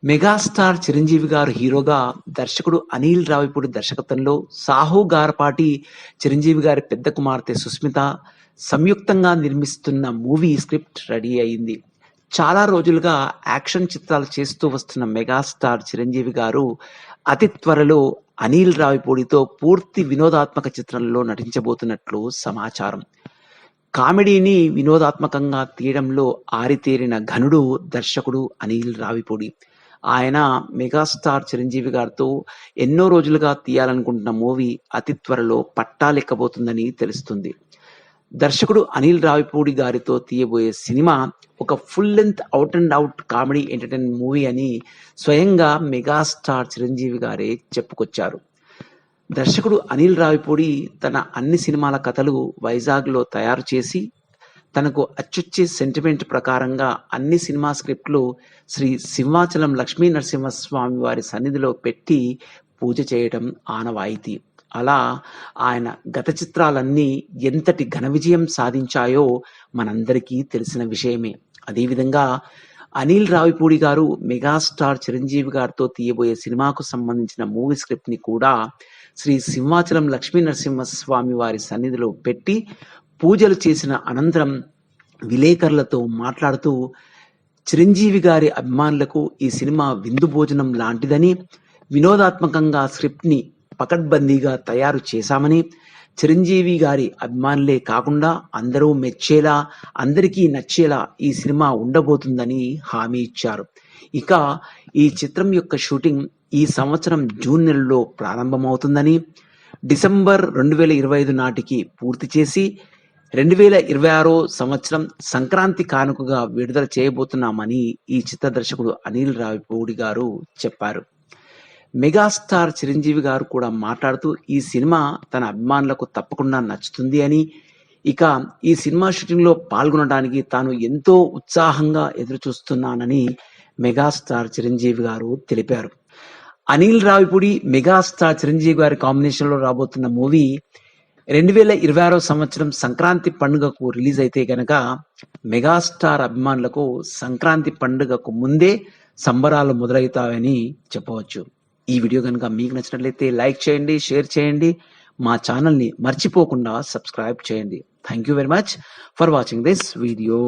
Megastar Chiranjeevi గారు హీరోగా, దర్శకుడు అనిల్ రావిపూడి దర్శకత్వంలో 'సాహో' గారపాటి చిరంజీవి గారి పెద్ద కుమార్తె సుస్మిత సంయుక్తంగా నిర్మిస్తున్న మూవీ స్క్రిప్ట్ రెడీ అయింది. చాలా రోజులుగా యాక్షన్ చిత్రాలు చేస్తూ వస్తున్న మెగాస్టార్ చిరంజీవి గారు అతి త్వరలో అనిల్ రావిపూడితో పూర్తి వినోదాత్మక చిత్రంలో నటించబోతున్నట్లు సమాచారం. కామెడీని వినోదాత్మకంగా తీయడంలో ఆరితేరిన ఘనుడు దర్శకుడు అనిల్ రావిపూడి. ఆయన మెగాస్టార్ చిరంజీవి గారితో ఎన్నో రోజులుగా తీయాలనుకుంటున్న మూవీ అతి త్వరలో పట్టాలెక్కబోతుందని తెలుస్తుంది. దర్శకుడు అనిల్ రావిపూడి గారితో తీయబోయే సినిమా ఒక full length out and out comedy entertainment movie అని స్వయంగా మెగాస్టార్ చిరంజీవి గారే చెప్పుకొచ్చారు. దర్శకుడు అనిల్ రావిపూడి తన అన్ని సినిమాల కథలు వైజాగ్లో తయారు చేసి, తనకు అచ్చొచ్చే సెంటిమెంట్ ప్రకారంగా అన్ని సినిమా స్క్రిప్ట్లు శ్రీ సింహాచలం లక్ష్మీ నరసింహస్వామి వారి సన్నిధిలో పెట్టి పూజ చేయటం ఆనవాయితీ. అలా ఆయన గత చిత్రాలన్నీ ఎంతటి ఘన విజయం సాధించాయో మనందరికీ తెలిసిన విషయమే. అదేవిధంగా అనిల్ రావిపూడి గారు మెగాస్టార్ చిరంజీవి గారితో తీయబోయే సినిమాకు సంబంధించిన మూవీ స్క్రిప్ట్ని కూడా శ్రీ సింహాచలం లక్ష్మీ నరసింహస్వామి వారి సన్నిధిలో పెట్టి పూజలు చేసిన అనంతరం విలేకరులతో మాట్లాడుతూ, చిరంజీవి గారి అభిమానులకు ఈ సినిమా విందు భోజనం లాంటిదని, వినోదాత్మకంగా స్క్రిప్ట్ని పకడ్బందీగా తయారు చేశామని, చిరంజీవి గారి అభిమానులే కాకుండా అందరూ మెచ్చేలా, అందరికీ నచ్చేలా ఈ సినిమా ఉండబోతుందని హామీ ఇచ్చారు. ఇక ఈ చిత్రం యొక్క షూటింగ్ ఈ సంవత్సరం జూన్ నెలలో ప్రారంభమవుతుందని, డిసెంబర్ 2025 నాటికి పూర్తి చేసి 2026 సంవత్సరం సంక్రాంతి కానుకగా విడుదల చేయబోతున్నామని ఈ చిత్ర దర్శకుడు అనిల్ రావిపూడి గారు చెప్పారు. మెగాస్టార్ చిరంజీవి గారు కూడా మాట్లాడుతూ, ఈ సినిమా తన అభిమానులకు తప్పకుండా నచ్చుతుంది అని, ఇక ఈ సినిమా షూటింగ్లో పాల్గొనడానికి తాను ఎంతో ఉత్సాహంగా ఎదురు చూస్తున్నానని మెగాస్టార్ చిరంజీవి గారు తెలిపారు. అనిల్ రావిపూడి మెగాస్టార్ చిరంజీవి గారి కాంబినేషన్లో రాబోతున్న మూవీ 2026 సంవత్సరం సంక్రాంతి పండుగకు రిలీజ్ అయితే గనక మెగాస్టార్ అభిమానులకు సంక్రాంతి పండుగకు ముందే సంబరాలు మొదలవుతాయని చెప్పవచ్చు. ఈ వీడియో కనుక మీకు నచ్చినట్లయితే లైక్ చేయండి, షేర్ చేయండి, మా ఛానల్ని మర్చిపోకుండా సబ్స్క్రైబ్ చేయండి. Thank you very much for watching this video.